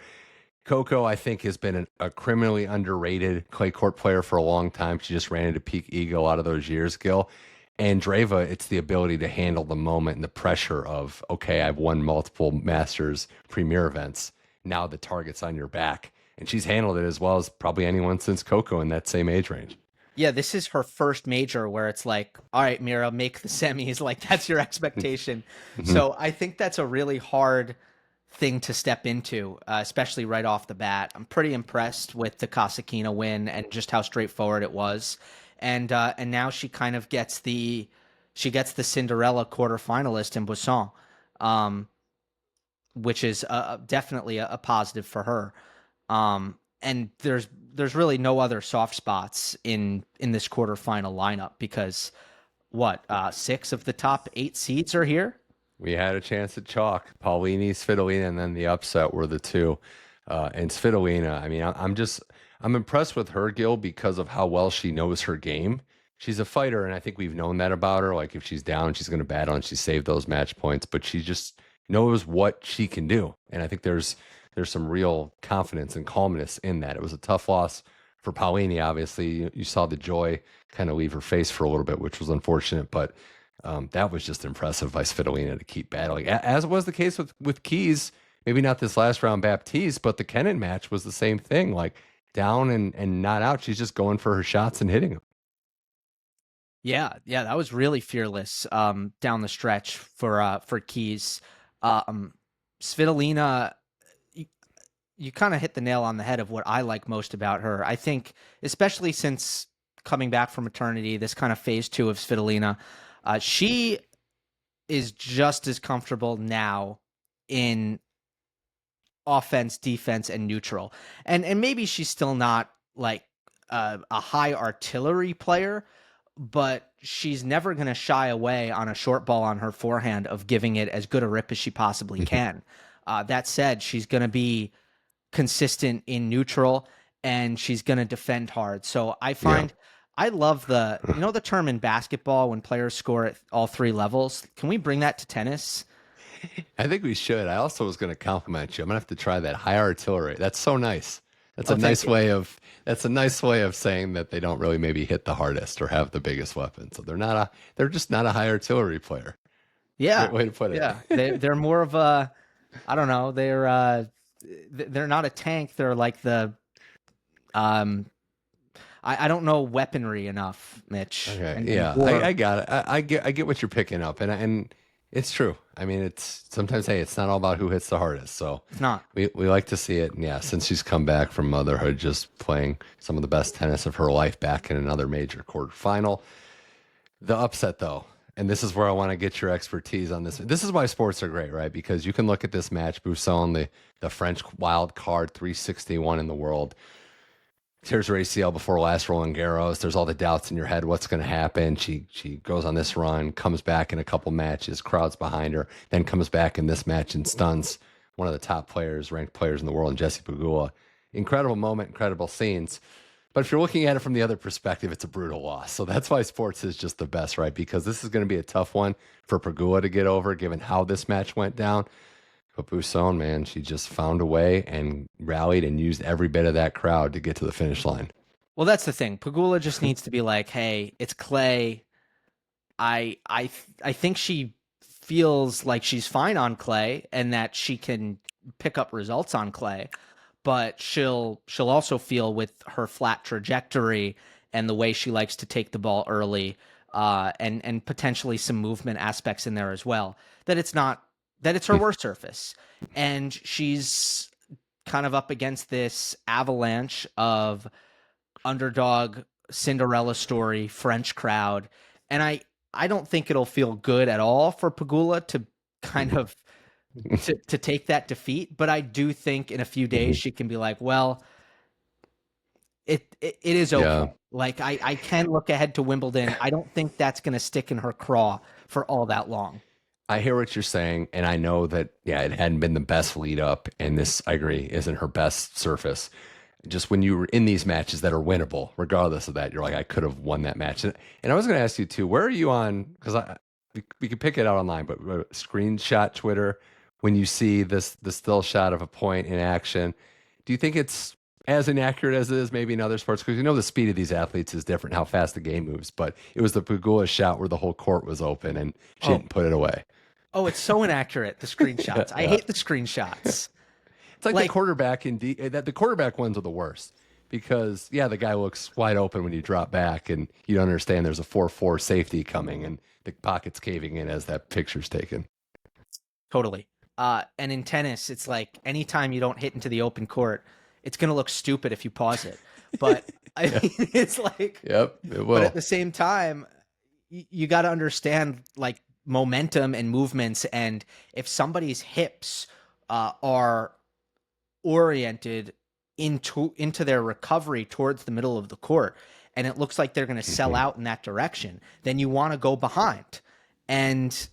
Speaker 1: Coco, I think, has been a criminally underrated clay court player for a long time. She just ran into peak ego a lot of those years, Gil. Andreeva, it's the ability to handle the moment and the pressure of, okay, I've won multiple Masters Premier events. Now the target's on your back. And she's handled it as well as probably anyone since Coco in that same age range.
Speaker 2: Yeah, this is her first major where it's like, all right, Mirra, make the semis. Like, that's your expectation. So I think that's a really hard thing to step into, especially right off the bat. I'm pretty impressed with the Kasatkina win and just how straightforward it was. And now she kind of gets the Cinderella quarterfinalist in Boisson, which is definitely a positive for her. And there's really no other soft spots in this quarterfinal lineup because six of the top 8 seeds are here.
Speaker 1: We had a chance at chalk. Paulini, Svitolina, and then the upset were the two. And Svitolina, I mean, I'm impressed with her, Gil, because of how well she knows her game. She's a fighter, and I think we've known that about her. Like, if she's down, she's going to battle, and she saved those match points. But she just knows what she can do. And I think there's some real confidence and calmness in that. It was a tough loss for Paulini, obviously. You saw the joy kind of leave her face for a little bit, which was unfortunate. But that was just impressive by Svitolina to keep battling, as was the case with Keys. Maybe not this last round Baptiste, but the Kenin match was the same thing. Like, down and not out. She's just going for her shots and hitting them.
Speaker 2: Yeah, that was really fearless down the stretch for Keys. Svitolina, you kind of hit the nail on the head of what I like most about her. I think, especially since coming back from maternity, this kind of phase 2 of Svitolina, she is just as comfortable now in offense, defense, and neutral. And maybe she's still not like a high artillery player, but she's never going to shy away on a short ball on her forehand of giving it as good a rip as she possibly can. That said, she's going to be consistent in neutral and she's going to defend hard. So I find I love the term in basketball when players score at all 3 levels. Can we bring that to tennis?
Speaker 1: I think we should. I also was going to compliment you. I'm going to have to try that high artillery. That's so nice. That's a nice way of saying that they don't really maybe hit the hardest or have the biggest weapon. So they're just not a high artillery player.
Speaker 2: Yeah.
Speaker 1: Great way to put it.
Speaker 2: Yeah. They're more of a, I don't know. They're not a tank. They're like the, I don't know weaponry enough, Mitch.
Speaker 1: Okay. I got it. I get what you're picking up, and it's true. I mean, it's sometimes, hey, it's not all about who hits the hardest. So
Speaker 2: it's not.
Speaker 1: We like to see it. And yeah, since she's come back from motherhood, just playing some of the best tennis of her life back in another major quarterfinal. The upset, though, and this is where I want to get your expertise on this. This is why sports are great, right? Because you can look at this match, Bousson, the French wild card, 361 in the world. Tears her ACL before last Roland Garros. There's all the doubts in your head. What's going to happen? She goes on this run, comes back in a couple matches, crowds behind her, then comes back in this match and stuns one of the top players, ranked players in the world, Jessica Pegula. Incredible moment, incredible scenes. But if you're looking at it from the other perspective, it's a brutal loss. So that's why sports is just the best, right? Because this is going to be a tough one for Pegula to get over, given how this match went down. But Bousson, man, she just found a way and rallied and used every bit of that crowd to get to the finish line.
Speaker 2: Well, that's the thing. Pegula just needs to be like, hey, it's clay. I think she feels like she's fine on clay and that she can pick up results on clay, but she'll also feel with her flat trajectory and the way she likes to take the ball early, and potentially some movement aspects in there as well, that it's her worst surface. And she's kind of up against this avalanche of underdog Cinderella story French crowd. And I don't think it'll feel good at all for Pegula to kind of to take that defeat. But I do think in a few days she can be like, well, it is okay.
Speaker 1: Yeah.
Speaker 2: Like I can look ahead to Wimbledon. I don't think that's going to stick in her craw for all that long.
Speaker 1: I hear what you're saying, and I know that, yeah, it hadn't been the best lead up, and this, I agree, isn't her best surface. Just when you were in these matches that are winnable, regardless of that, you're like, I could have won that match. And I was going to ask you too, where are you on? Because we could pick it out online, but screenshot Twitter when you see the still shot of a point in action. Do you think it's as inaccurate as it is maybe in other sports? Because you know the speed of these athletes is different, how fast the game moves. But it was the Pegula shot where the whole court was open and she didn't put it away.
Speaker 2: Oh, it's so inaccurate, the screenshots. I hate the screenshots.
Speaker 1: It's like the quarterback the quarterback ones are the worst because the guy looks wide open when you drop back and you don't understand there's a 4-4 safety coming and the pocket's caving in as that picture's taken.
Speaker 2: Totally. And in tennis, it's like anytime you don't hit into the open court, it's going to look stupid if you pause it. But I mean, it's like,
Speaker 1: it will.
Speaker 2: But at the same time, you got to understand like momentum and movements. And if somebody's hips are oriented into their recovery towards the middle of the court, and it looks like they're going to sell out in that direction, then you want to go behind. And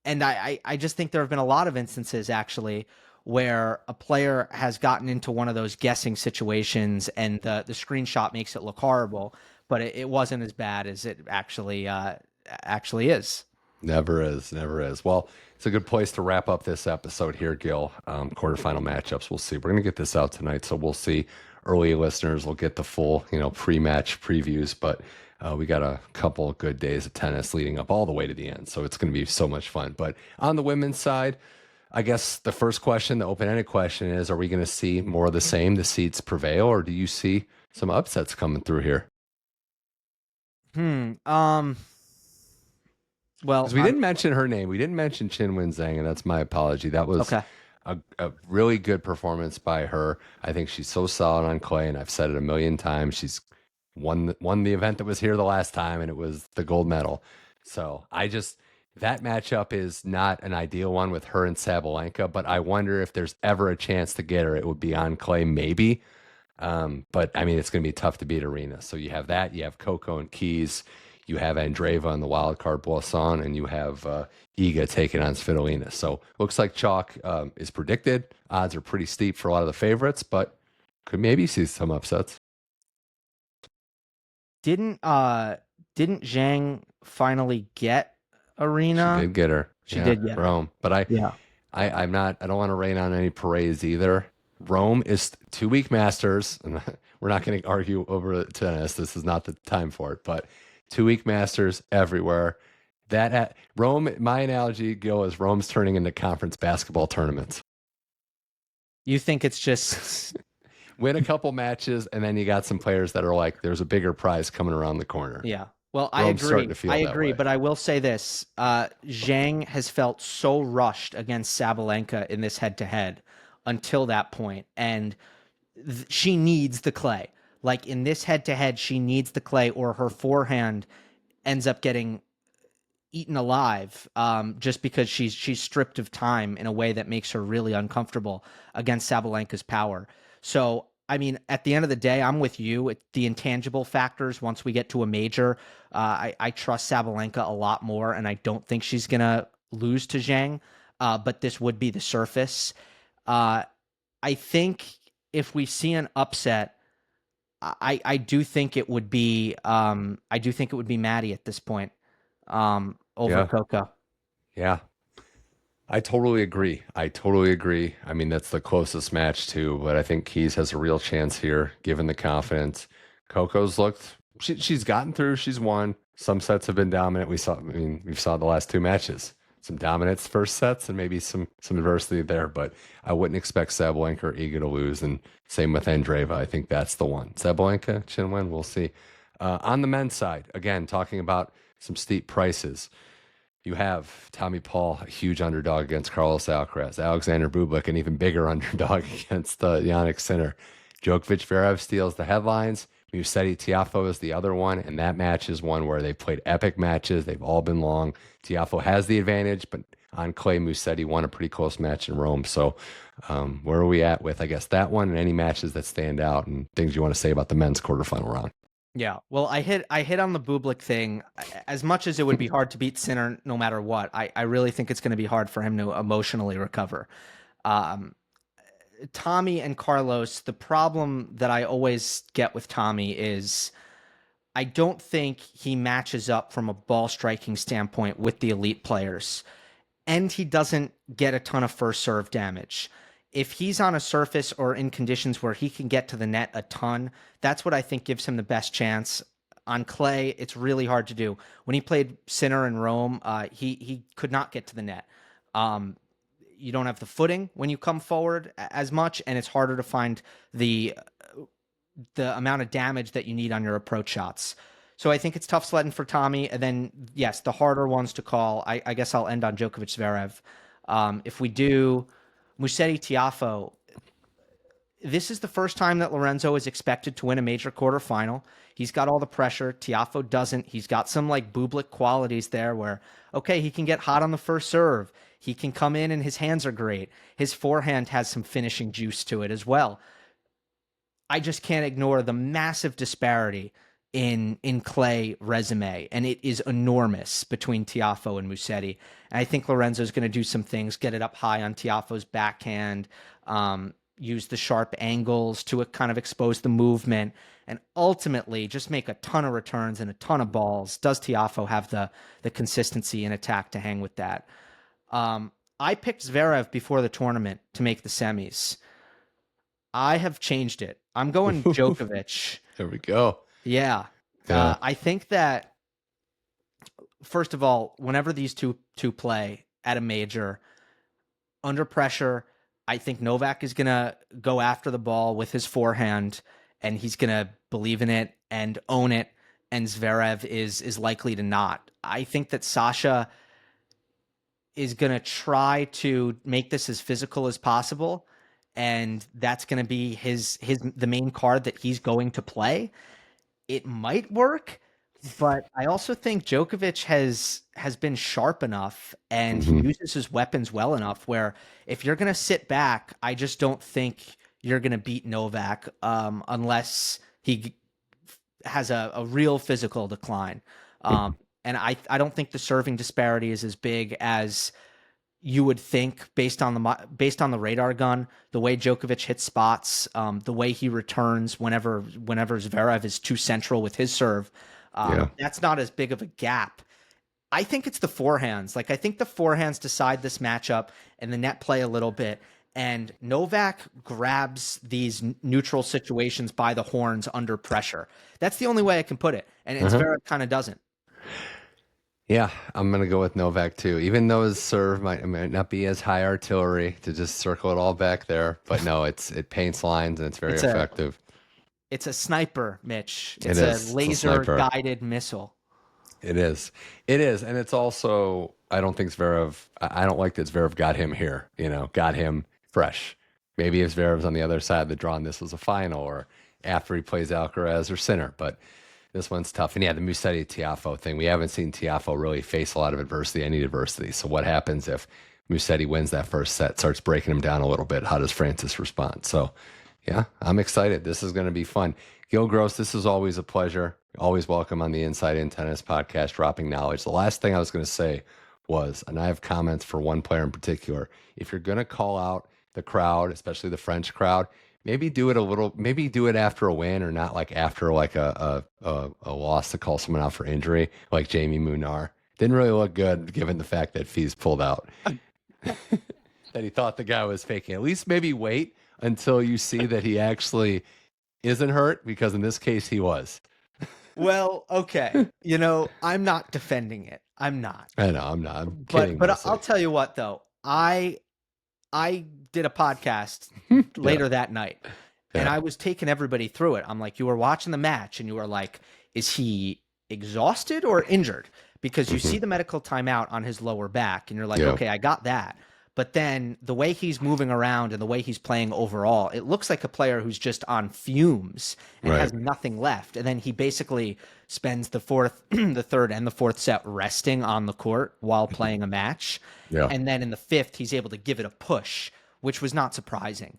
Speaker 2: I just think there have been a lot of instances actually where a player has gotten into one of those guessing situations and the screenshot makes it look horrible, but it wasn't as bad as it actually is.
Speaker 1: Never is. Well, it's a good place to wrap up this episode here, Gill. Quarterfinal matchups. We'll see. We're going to get this out tonight, so we'll see. Early listeners will get the full, pre-match previews, but we got a couple of good days of tennis leading up all the way to the end, so it's going to be so much fun. But on the women's side, I guess the first question, the open-ended question is, are we going to see more of the same, the seeds prevail, or do you see some upsets coming through here? Well, because we didn't mention her name. We didn't mention Qinwen Zhang, and that's my apology. That was a really good performance by her. I think she's so solid on clay, and I've said it a million times. She's won the event that was here the last time, and it was the gold medal. So that matchup is not an ideal one with her and Sabalenka, but I wonder if there's ever a chance to get her. It would be on clay, maybe. But I mean, it's going to be tough to beat Aryna. So you have that. You have Coco and Keys. You have Andreeva on the Wild Card Boisson, and you have Iga taking on Svitolina. So looks like chalk is predicted. Odds are pretty steep for a lot of the favorites, but could maybe see some upsets.
Speaker 2: Didn't Zhang finally get Aryna?
Speaker 1: She did get her.
Speaker 2: She did get
Speaker 1: Rome. But I don't want to rain on any parades either. Rome is 2-week Masters, and we're not going to argue over tennis. This is not the time for it, but 2-week Masters everywhere. Rome, my analogy, Gil, is Rome's turning into conference basketball tournaments.
Speaker 2: You think it's just
Speaker 1: win a couple matches, and then you got some players that are like, there's a bigger prize coming around the corner.
Speaker 2: Yeah. Well,
Speaker 1: Rome's
Speaker 2: I agree, but I will say this. Zhang has felt so rushed against Sabalenka in this head-to-head until that point, and she needs the clay. Like in this head-to-head, she needs the clay, or her forehand ends up getting eaten alive just because she's stripped of time in a way that makes her really uncomfortable against Sabalenka's power. So, I mean, at the end of the day, I'm with you. The intangible factors, once we get to a major, I trust Sabalenka a lot more, and I don't think she's going to lose to Zhang, but this would be the surface. I think if we see an upset, I do think it would be Maddie at this point over Coco.
Speaker 1: Yeah. I totally agree. I mean, that's the closest match too, but I think Keys has a real chance here, given the confidence. Coco's she's gotten through, she's won. Some sets have been dominant. We saw the last 2 matches. Some dominance first sets and maybe some adversity there, but I wouldn't expect Sabalenka or Iga to lose, and same with Andreeva. I think that's the one. Sabalenka, Qinwen, we'll see. On the men's side, again, talking about some steep prices. You have Tommy Paul, a huge underdog against Carlos Alcaraz. Alexander Bublik, an even bigger underdog against Jannik Sinner. Djokovic Zverev steals the headlines. Musetti Tiafoe is the other one, and that match is one where they've played epic matches. They've all been long. Tiafoe has the advantage, but on clay. Musetti won a pretty close match in Rome. So where are we at with, I guess, that one and any matches that stand out and things you want to say about the men's quarterfinal round?
Speaker 2: Yeah, well, I hit on the Bublik thing. As much as it would be hard to beat Sinner no matter what, I really think it's going to be hard for him to emotionally recover. Um, Tommy and Carlos, the problem that I always get with Tommy is I don't think he matches up from a ball striking standpoint with the elite players, and he doesn't get a ton of first serve damage. If he's on a surface or in conditions where he can get to the net a ton, that's what I think gives him the best chance. On clay, it's really hard to do. When he played Sinner in Rome, he could not get to the net. You don't have the footing when you come forward as much, and it's harder to find the amount of damage that you need on your approach shots. So I think it's tough sledding for Tommy. And then, yes, the harder ones to call. I guess I'll end on Djokovic Zverev. If we do Musetti Tiafoe, this is the first time that Lorenzo is expected to win a major quarterfinal. He's got all the pressure. Tiafoe doesn't. He's got some like Bublik qualities there where, okay, he can get hot on the first serve. He can come in and his hands are great. His forehand has some finishing juice to it as well. I just can't ignore the massive disparity in clay resume, and it is enormous between Tiafoe and Musetti. And I think Lorenzo's going to do some things, get it up high on Tiafoe's backhand, use the sharp angles to kind of expose the movement, and ultimately just make a ton of returns and a ton of balls. Does Tiafoe have the consistency in attack to hang with that? I picked Zverev before the tournament to make the semis. I have changed it. I'm going Djokovic.
Speaker 1: There we go.
Speaker 2: Yeah. I think that, first of all, whenever these two play at a major, under pressure, I think Novak is going to go after the ball with his forehand, and he's going to believe in it and own it, and Zverev is likely to not. I think that Sasha is going to try to make this as physical as possible, and that's going to be the main card that he's going to play. It might work, but I also think Djokovic has been sharp enough and he uses his weapons well enough where if you're going to sit back, I just don't think you're going to beat Novak unless he has a real physical decline. And I don't think the serving disparity is as big as you would think based on the radar gun, the way Djokovic hits spots, the way he returns whenever Zverev is too central with his serve. That's not as big of a gap. I think it's the forehands. Like, I think the forehands decide this matchup and the net play a little bit. And Novak grabs these neutral situations by the horns under pressure. That's the only way I can put it. And Zverev kind of doesn't.
Speaker 1: Yeah, I'm going to go with Novak too, even though his serve might not be as high artillery to just circle it all back there. But no, it paints lines and it's very effective.
Speaker 2: It's a sniper, Mitch. It's a laser-guided missile.
Speaker 1: It is. And it's also, I don't think I don't like that Zverev got him here, got him fresh. Maybe if Zverev's on the other side of the draw and this was a final or after he plays Alcaraz or Sinner, but this one's tough. And yeah, the Musetti Tiafoe thing, we haven't seen Tiafoe really face a lot of adversity, any adversity. So what happens if Musetti wins that first set, starts breaking him down a little bit? How does Frances respond? So yeah, I'm excited. This is going to be fun. Gill Gross, this is always a pleasure. Always welcome on the Inside In Tennis podcast, dropping knowledge. The last thing I was going to say was, and I have comments for one player in particular, if you're going to call out the crowd, especially the French crowd, maybe do it after a win or not like after like a loss to call someone out for injury, like Jamie Munar. Didn't really look good given the fact that Fees pulled out. That he thought the guy was faking. At least maybe wait until you see that he actually isn't hurt, because in this case he was.
Speaker 2: Well, okay. I'm not defending it. I'm not.
Speaker 1: I know, I'm not. I'm kidding.
Speaker 2: But I'll tell you what though. I did a podcast later that night, and I was taking everybody through it. I'm like, you were watching the match and you were like, is he exhausted or injured? Because you see the medical timeout on his lower back and you're like, okay, I got that. But then the way he's moving around and the way he's playing overall, it looks like a player who's just on fumes and has nothing left. And then he basically spends the third and the fourth set resting on the court while playing a match.
Speaker 1: Yeah.
Speaker 2: And then in the fifth, he's able to give it a push, which was not surprising.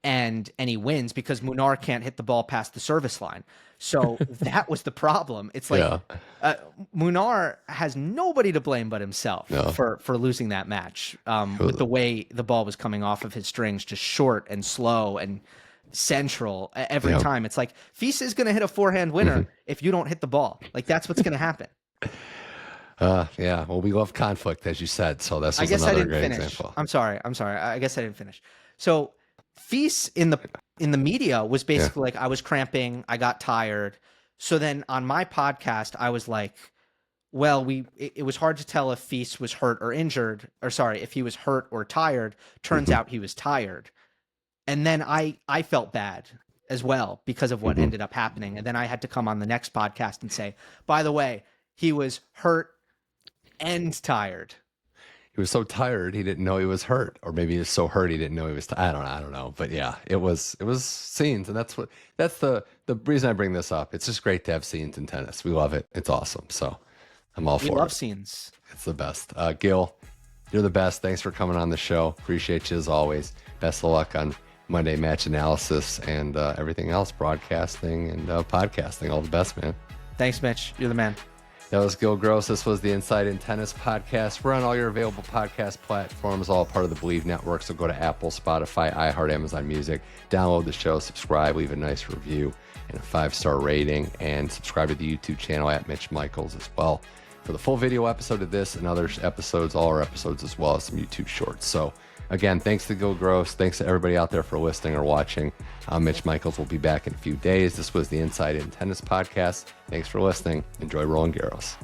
Speaker 2: And he wins because Munar can't hit the ball past the service line. So that was the problem. It's like Munar has nobody to blame but himself for losing that match with the way the ball was coming off of his strings, just short and slow and central every time. It's like Fils is going to hit a forehand winner if you don't hit the ball. Like that's what's going to happen.
Speaker 1: Yeah. Well, we love conflict, as you said. So that's another great example.
Speaker 2: I'm sorry. I guess I didn't finish. So Fils in the media was basically like, I was cramping, I got tired. So then on my podcast, I was like, well, it was hard to tell if Fils was hurt or injured, or sorry, if he was hurt or tired. Turns out he was tired. And then I felt bad as well because of what ended up happening. And then I had to come on the next podcast and say, by the way, he was hurt and tired.
Speaker 1: He was so tired he didn't know he was hurt, or maybe he was so hurt he didn't know he was. I don't know. But yeah, it was scenes, and that's the reason I bring this up. It's just great to have scenes in tennis. We love it. It's awesome. So I'm all for it.
Speaker 2: We love scenes.
Speaker 1: It's the best. Gill, you're the best. Thanks for coming on the show. Appreciate you as always. Best of luck on Monday match analysis and everything else, broadcasting and podcasting. All the best, man.
Speaker 2: Thanks, Mitch. You're the man.
Speaker 1: That was Gill Gross. This was the Inside in Tennis podcast. We're on all your available podcast platforms, all part of the Believe Network. So go to Apple, Spotify, iHeart, Amazon Music. Download the show, subscribe, leave a nice review and a 5-star rating, and subscribe to the YouTube channel at Mitch Michals as well for the full video episode of this and other episodes, all our episodes, as well as some YouTube shorts. So again, thanks to Gill Gross. Thanks to everybody out there for listening or watching. I'm Mitch Michals. We'll be back in a few days. This was the Inside in Tennis podcast. Thanks for listening. Enjoy Roland Garros.